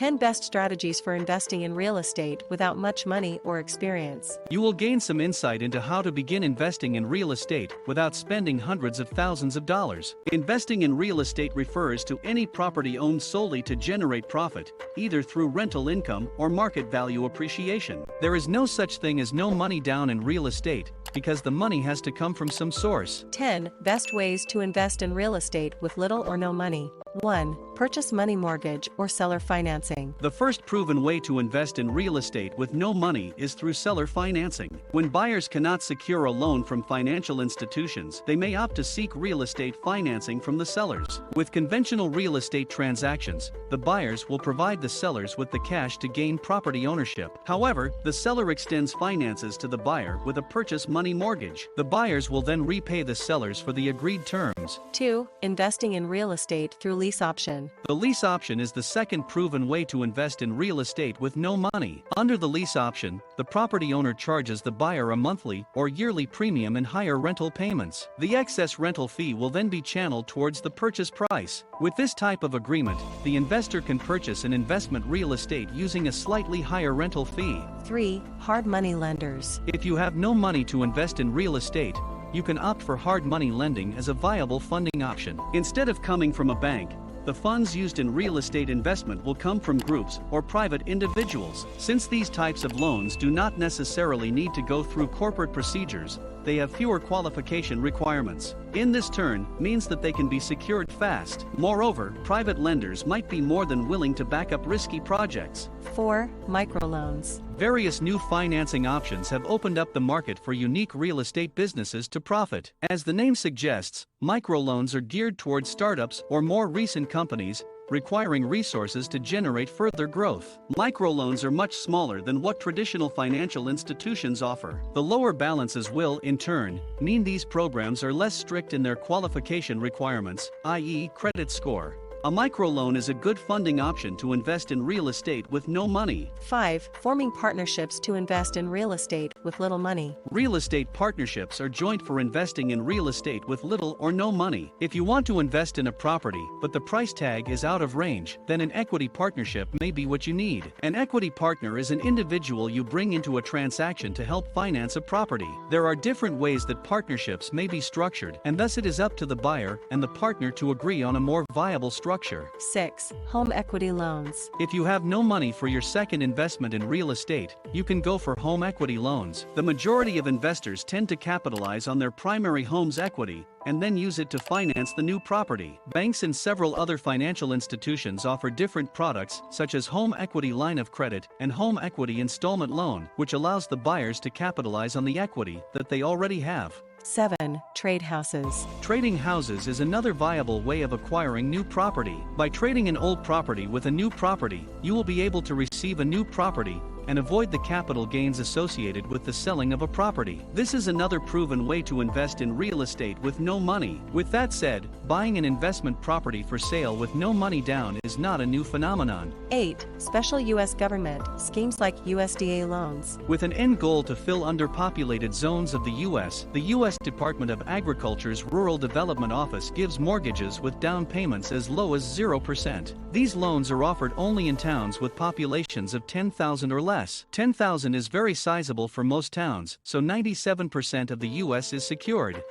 10 Best Strategies for Investing in Real Estate Without Much Money or Experience. You will gain some insight into how to begin investing in real estate without spending hundreds of thousands of dollars. Investing in real estate refers to any property owned solely to generate profit, either through rental income or market value appreciation. There is no such thing as no money down in real estate, because the money has to come from some source. 10 Best Ways to Invest in Real Estate with Little or No Money. 1. Purchase money mortgage or seller financing. The first proven way to invest in real estate with no money is through seller financing. When buyers cannot secure a loan from financial institutions, they may opt to seek real estate financing from the sellers. With conventional real estate transactions, the buyers will provide the sellers with the cash to gain property ownership. However, the seller extends finances to the buyer with a purchase money mortgage. The buyers will then repay the sellers for the agreed terms. 2. Investing in real estate through lease option. The lease option is the second proven way to invest in real estate with no money. Under the lease option, the property owner charges the buyer a monthly or yearly premium and higher rental payments. The excess rental fee will then be channeled towards the purchase price. With this type of agreement, the investor can purchase an investment real estate using a slightly higher rental fee. 3. Hard money lenders. If you have no money to invest in real estate, you can opt for hard money lending as a viable funding option. Instead of coming from a bank, the funds used in real estate investment will come from groups or private individuals. Since these types of loans do not necessarily need to go through corporate procedures, they have fewer qualification requirements. In this turn, means that they can be secured fast. Moreover, private lenders might be more than willing to back up risky projects. 4. Microloans. Various new financing options have opened up the market for unique real estate businesses to profit. As the name suggests, microloans are geared towards startups or more recent companies, requiring resources to generate further growth. Microloans are much smaller than what traditional financial institutions offer. The lower balances will, in turn, mean these programs are less strict in their qualification requirements, i.e., credit score. A microloan is a good funding option to invest in real estate with no money. 5. Forming partnerships to invest in real estate with little money. Real estate partnerships are joint for investing in real estate with little or no money. If you want to invest in a property, but the price tag is out of range, then an equity partnership may be what you need. An equity partner is an individual you bring into a transaction to help finance a property. There are different ways that partnerships may be structured, and thus it is up to the buyer and the partner to agree on a more viable structure. 6. Home equity loans. If you have no money for your second investment in real estate, you can go for home equity loans. The majority of investors tend to capitalize on their primary home's equity and then use it to finance the new property. Banks and several other financial institutions offer different products such as home equity line of credit and home equity installment loan, which allows the buyers to capitalize on the equity that they already have. 7. Trade houses. Trading houses is another viable way of acquiring new property. By trading an old property with a new property, you will be able to receive a new property and avoid the capital gains associated with the selling of a property. This is another proven way to invest in real estate with no money. With that said, buying an investment property for sale with no money down is not a new phenomenon. 8. Special U.S. government schemes like USDA loans. With an end goal to fill underpopulated zones of the U.S., the U.S. Department of Agriculture's Rural Development Office gives mortgages with down payments as low as 0%. These loans are offered only in towns with populations of 10,000 or less. 10,000 is very sizable for most towns, so 97% of the U.S. is secured.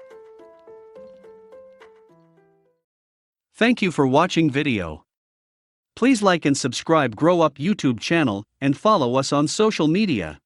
Thank you for watching video. Please like and subscribe Grow Up YouTube channel and follow us on social media.